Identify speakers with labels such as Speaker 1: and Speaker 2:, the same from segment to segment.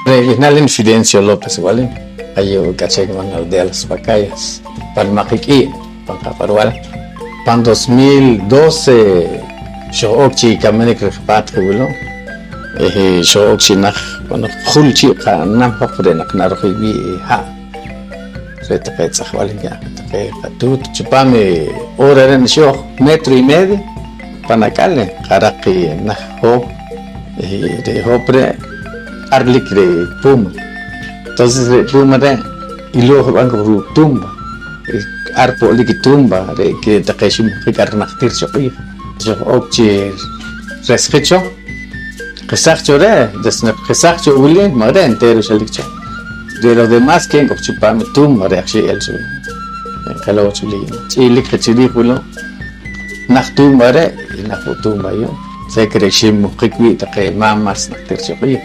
Speaker 1: Regional en Fidencio López, ¿vale? Ayo caché con el de las Pacayas, Palmaquiqui, Pancaparual. Pan 2012, yo ochi caminé que patrio, ¿no? Yo ochi nach, bueno, julchi, nam hopre nach narohibi ha. Rete petsa, ¿vale? Ya, que tú chupame hora en yo metro y medio, panacale, caraqui nach ho, de hopre. Arlik de Puma. Entonces de Puma de y luego van con tumba. Arpo liki tumba de que te quesim que carnactir choqui. Yo oche resquecho. Quesacho de desne quesacho uli madre entero chalicho. De los demás que en chupame tumba de axi el su. En calo chuli. Y liki chilipulo. Nach tumba de y nach tumba yo. Se cresim que cuita que mamas nactir choqui.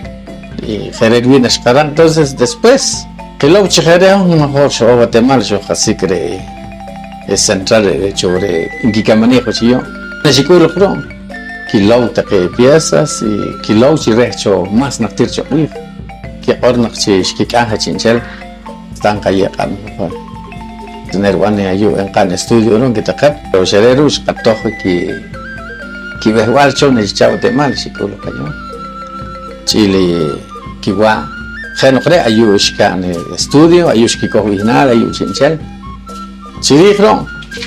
Speaker 1: Y Jerez viene esperando, entonces después que lo que Jerez un mejor show Guatemala yo casi cree es central de hecho de Inquicamanejo yo necesito lo que lo que piezas y que lo que recho más nactir yo que ahora no se que caja chinchel están calle can tener one yo en can estudio no que te cap pero Jerez catojo que ve igual yo necesito Guatemala si lo que yo Chile Kiwa, Genocre, Ayushka en el estudio, Ayushki original, Ayushkinchel. Chiricro,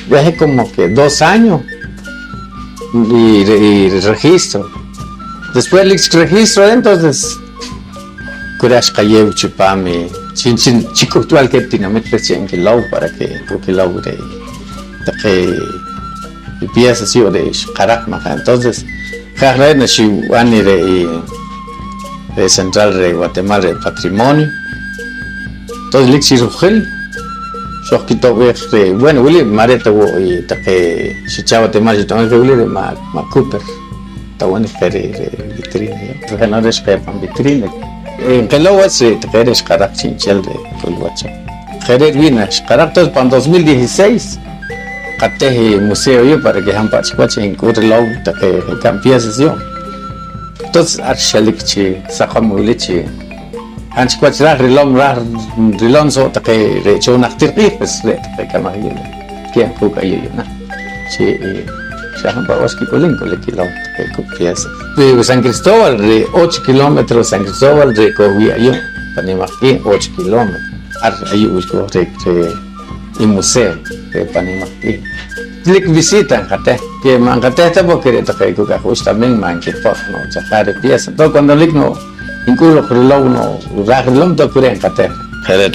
Speaker 1: viajé como que 2 años y registro. Después el registro, entonces, Kurash Kayev Chupame, chico actual que tiene en que lau para que, porque lau de que piezas de Karakma. Entonces, Jarre Nashiwani de Central de Guatemala de Patrimonio. Entonces, Lixi Rugel, yo quito bueno, Willy, Mareta y que se chava Guatemala, yo también Willy de Cooper, está bueno de vitrina, porque no es que pan vitrina. En que luego se te eres carácter chinchel de Colhuacho. Jerez vino, carácter para 2016, cateje museo yo para que Hampachicuache en Curlau, que campiezas yo. Entonces, archalik sacamulichi, anchicuach rilón so que recho una actriz, pues le camarillo, que cuca yo na, si shahan bawaski colin colekilo que cupias. De San Cristóbal de 8 kilómetros, San Cristóbal de Covia yo, Panimaqui 8 kilómetros, ahí busco el museo de Panimaqui. Lik visitan kate que mangate está porque te que que justamente manque por no chafar pieza todo cuando lik no incluso lo no raglo to kuren kate. Jerez